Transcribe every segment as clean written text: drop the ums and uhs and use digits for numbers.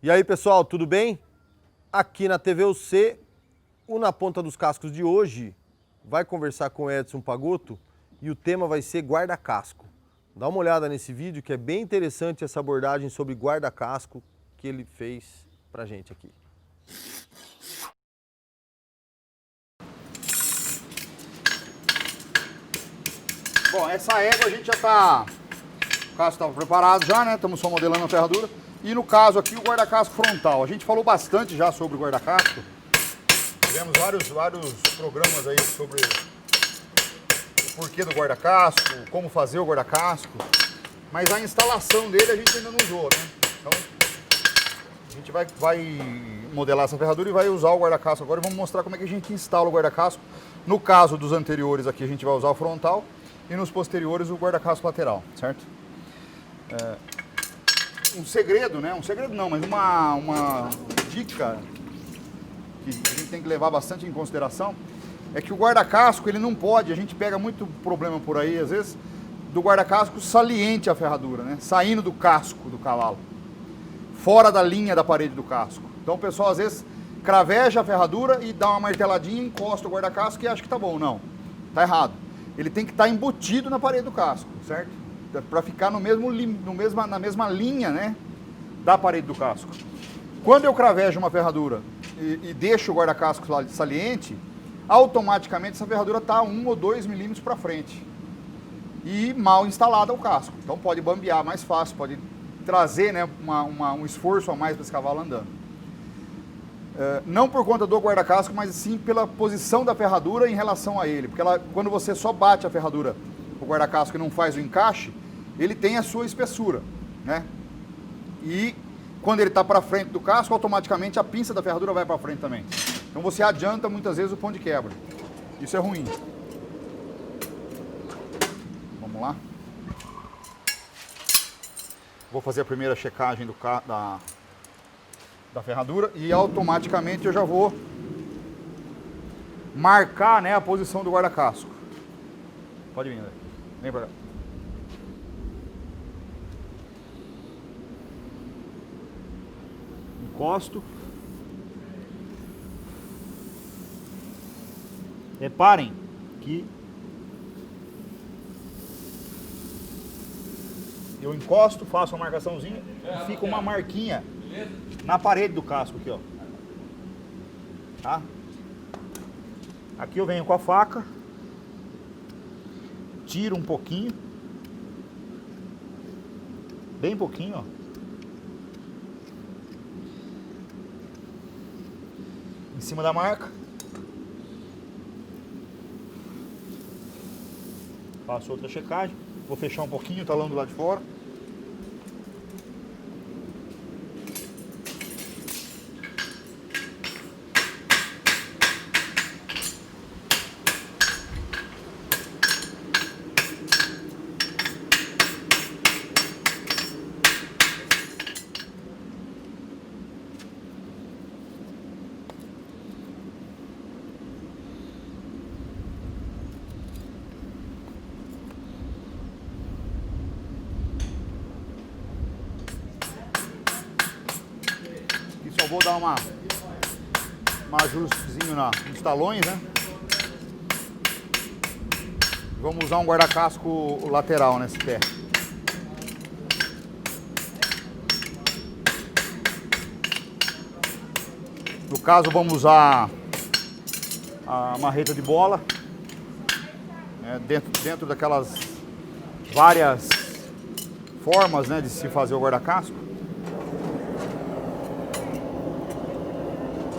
E aí, pessoal, tudo bem? Aqui na TVUC, o Na Ponta dos Cascos de hoje vai conversar com o Edson Pagotto e o tema vai ser guarda-casco. Dá uma olhada nesse vídeo que é bem interessante essa abordagem sobre guarda-casco que ele fez pra gente aqui. Bom, essa égua a gente já tá... O casco estava preparado já, né? Estamos só modelando a ferradura. E no caso aqui, o guarda-casco frontal. A gente falou bastante já sobre o guarda-casco. Tivemos vários programas aí sobre o porquê do guarda-casco, como fazer o guarda-casco. Mas a instalação dele a gente ainda não usou, né? Então, a gente vai modelar essa ferradura e vai usar o guarda-casco agora. E vamos mostrar como é que a gente instala o guarda-casco. No caso dos anteriores aqui, a gente vai usar o frontal. E nos posteriores, o guarda-casco lateral, certo? Um segredo, né? Um segredo não, mas uma dica que a gente tem que levar bastante em consideração é que o guarda-casco, ele não pode, a gente pega muito problema por aí, às vezes, do guarda-casco saliente a ferradura, né? Saindo do casco do cavalo, fora da linha da parede do casco. Então o pessoal, às vezes, craveja a ferradura e dá uma marteladinha, encosta o guarda-casco e acha que tá bom. Não, tá errado. Ele tem que estar embutido na parede do casco, certo? Para ficar na mesma linha, né, da parede do casco. Quando eu cravejo uma ferradura e deixo o guarda-casco saliente, automaticamente essa ferradura está 1 ou 2 milímetros para frente e mal instalada o casco. Então pode bambear mais fácil, pode trazer, né, um esforço a mais para esse cavalo andando. Não por conta do guarda-casco, mas sim pela posição da ferradura em relação a ele. Porque quando você só bate a ferradura, o guarda-casco e não faz o encaixe, ele tem a sua espessura, né? E quando ele está para frente do casco, automaticamente a pinça da ferradura vai para frente também. Então você adianta muitas vezes o ponto de quebra. Isso é ruim. Vamos lá. Vou fazer a primeira checagem da ferradura e automaticamente eu já vou marcar, né, a posição do guarda-casco. Pode vir, né? Vem pra cá. Encosto. Reparem que eu encosto, faço uma marcaçãozinha e fica uma marquinha na parede do casco aqui, ó. Tá? Aqui eu venho com a faca, tiro um pouquinho, bem pouquinho, ó. Em cima da marca. Faço outra checagem. Vou fechar um pouquinho o talão do lado de fora. Só vou dar um ajustezinho nos talões, né? Vamos usar um guarda-casco lateral nesse pé. No caso, vamos usar a marreta de bola, né? Dentro daquelas várias formas, né, de se fazer o guarda-casco.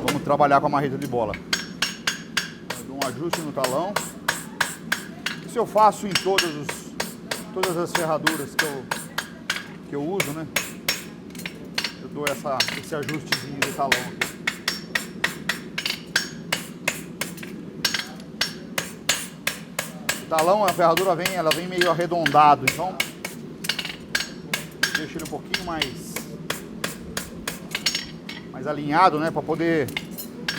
Vamos trabalhar com a marreta de bola. Eu dou um ajuste no talão. Isso eu faço em todas as ferraduras que eu uso, né? Eu dou esse ajustezinho de talão aqui. O talão, a ferradura ela vem meio arredondado, então deixo ele um pouquinho mais alinhado, né, para poder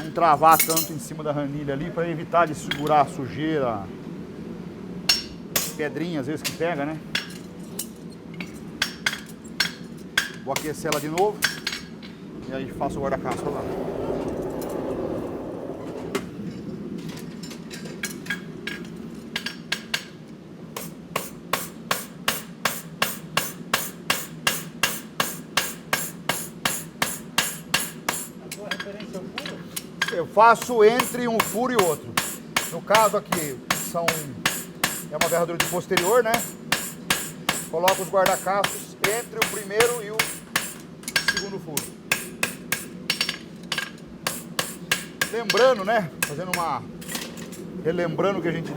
não travar tanto em cima da ranilha ali, para evitar de segurar a sujeira, pedrinha às vezes que pega, né? Vou aquecer ela de novo e aí faço o guarda-casco lá. Eu faço entre um furo e outro. No caso aqui, é uma ferradura de posterior, né? Coloco os guarda-cascos entre o primeiro e o segundo furo. Lembrando, né? Relembrando o que a gente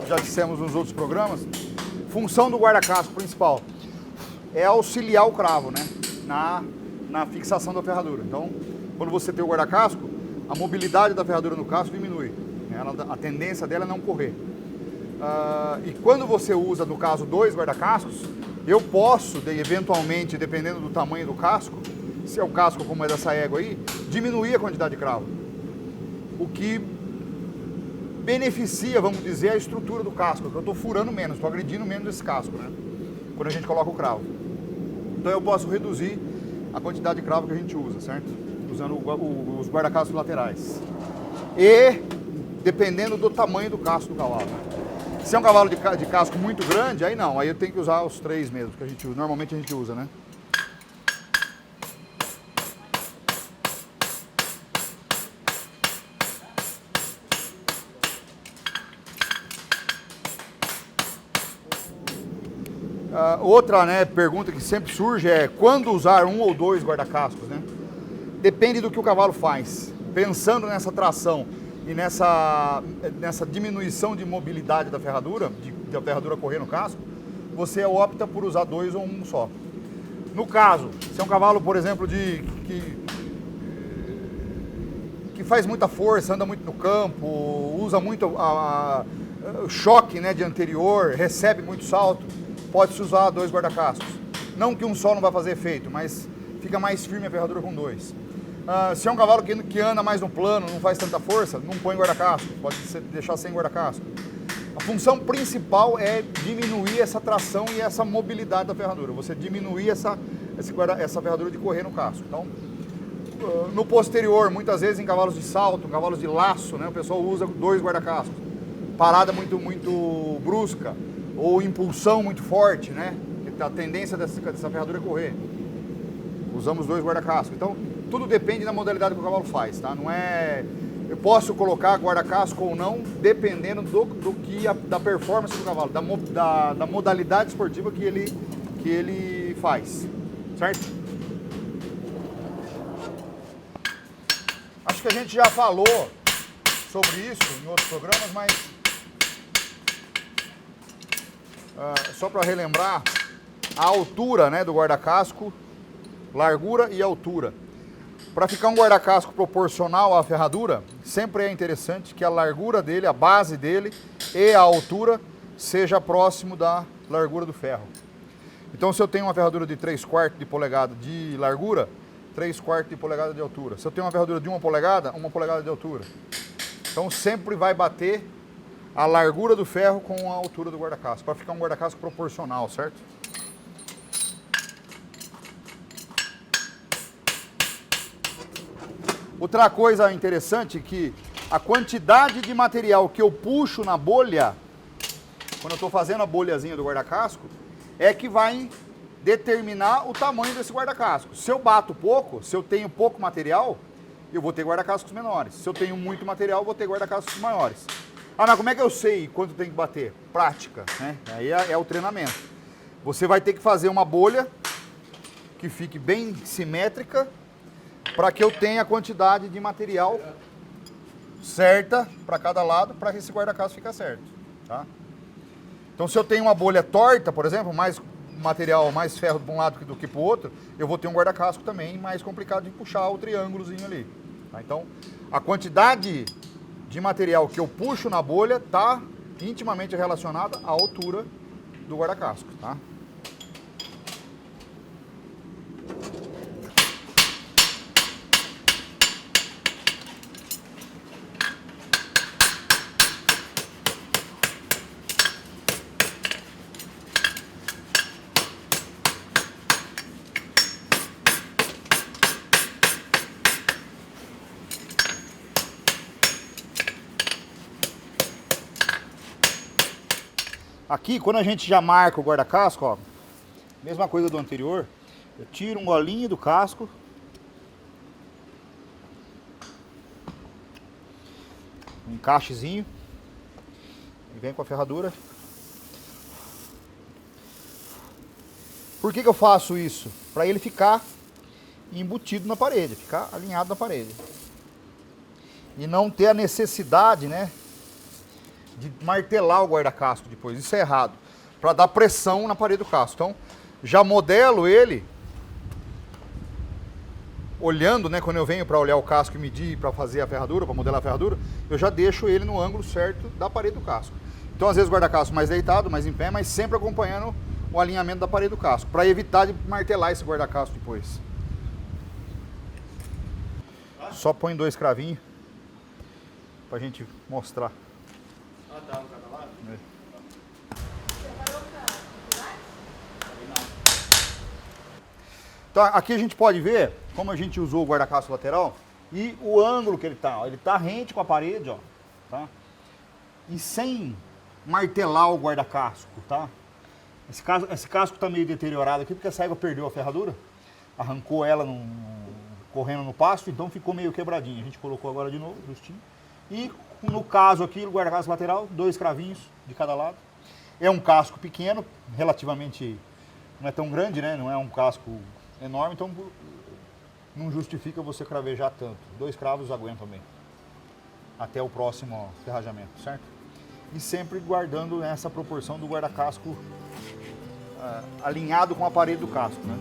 já dissemos nos outros programas, função do guarda-casco principal é auxiliar o cravo, né? Na fixação da ferradura. Então, quando você tem o guarda-casco, a mobilidade da ferradura no casco diminui. A tendência dela é não correr. E quando você usa, no caso, 2 guarda-cascos, eu posso, eventualmente, dependendo do tamanho do casco, se é o casco como é dessa égua aí, diminuir a quantidade de cravo. O que beneficia, vamos dizer, a estrutura do casco, porque eu estou furando menos, estou agredindo menos esse casco, né? Quando a gente coloca o cravo. Então eu posso reduzir a quantidade de cravo que a gente usa, certo? Usando os guarda-cascos laterais. E dependendo do tamanho do casco do cavalo. Se é um cavalo de casco muito grande, aí não, aí eu tenho que usar os 3 mesmo, que a gente usa, normalmente a gente usa, né? Outra, né, pergunta que sempre surge é quando usar 1 ou 2 guarda-cascos, né? Depende do que o cavalo faz. Pensando nessa tração e nessa diminuição de mobilidade da ferradura, de a ferradura correr no casco, você opta por usar 2 ou 1 só. No caso, se é um cavalo, por exemplo, que faz muita força, anda muito no campo, usa muito choque, né, de anterior, recebe muito salto, pode-se usar 2 guarda-cascos. Não que um só não vai fazer efeito, mas fica mais firme a ferradura com 2. Se é um cavalo que anda mais no plano, não faz tanta força, não põe guarda-casco, pode deixar sem guarda-casco. A função principal é diminuir essa tração e essa mobilidade da ferradura, você diminuir essa ferradura de correr no casco. Então, no posterior, muitas vezes em cavalos de salto, cavalos de laço, né, o pessoal usa 2 guarda-cascos. Parada muito brusca, ou impulsão muito forte, né? A tendência dessa ferradura é correr. Usamos 2 guarda-cascos. Então, tudo depende da modalidade que o cavalo faz, tá? Não é... Eu posso colocar guarda-casco ou não, dependendo da performance do cavalo, da modalidade esportiva que ele faz, certo? Acho que a gente já falou sobre isso em outros programas, mas só para relembrar, a altura, né, do guarda-casco, largura e altura. Para ficar um guarda-casco proporcional à ferradura, sempre é interessante que a largura dele, a base dele e a altura seja próximo da largura do ferro. Então, se eu tenho uma ferradura de 3/4 de polegada de largura, 3/4 de polegada de altura. Se eu tenho uma ferradura de 1 polegada, 1 polegada de altura. Então, sempre vai bater a largura do ferro com a altura do guarda-casco, para ficar um guarda-casco proporcional, certo? Outra coisa interessante é que a quantidade de material que eu puxo na bolha, quando eu estou fazendo a bolhazinha do guarda-casco, é que vai determinar o tamanho desse guarda-casco. Se eu bato pouco, se eu tenho pouco material, eu vou ter guarda-cascos menores. Se eu tenho muito material, eu vou ter guarda-cascos maiores. Ah, mas como é que eu sei quanto tem que bater? Prática, né? Aí é o treinamento. Você vai ter que fazer uma bolha que fique bem simétrica, para que eu tenha a quantidade de material certa para cada lado, para que esse guarda-casco fique certo, tá? Então, se eu tenho uma bolha torta, por exemplo, mais material, mais ferro para um lado do que para o outro, eu vou ter um guarda-casco também mais complicado de puxar o triângulozinho ali, tá? Então, a quantidade de material que eu puxo na bolha está intimamente relacionada à altura do guarda-casco, tá? Aqui, quando a gente já marca o guarda-casco, ó, mesma coisa do anterior, eu tiro um golinho do casco, um encaixezinho, e vem com a ferradura. Por que eu faço isso? Para ele ficar embutido na parede, ficar alinhado na parede. E não ter a necessidade, né, de martelar o guarda-casco depois. Isso é errado. Para dar pressão na parede do casco. Então, já modelo ele olhando, né, quando eu venho para olhar o casco e medir para fazer a ferradura, para modelar a ferradura, eu já deixo ele no ângulo certo da parede do casco. Então, às vezes o guarda-casco mais deitado, mais em pé, mas sempre acompanhando o alinhamento da parede do casco, para evitar de martelar esse guarda-casco depois. Só põe 2 cravinhos pra gente mostrar. Ah, tá, no cada lado? É. Então, aqui a gente pode ver como a gente usou o guarda-casco lateral e o ângulo que ele tá. Ó. Ele tá rente com a parede, ó, tá? E sem martelar o guarda-casco, tá? Esse casco tá meio deteriorado aqui porque essa égua perdeu a ferradura, arrancou ela correndo no pasto, então ficou meio quebradinho. A gente colocou agora de novo, justinho. E no caso aqui, o guarda-casco lateral, 2 cravinhos de cada lado. É um casco pequeno, relativamente, não é tão grande, né? Não é um casco enorme, então não justifica você cravejar tanto. 2 cravos aguentam bem. Até o próximo ferrajamento, certo? E sempre guardando essa proporção do guarda-casco alinhado com a parede do casco, né?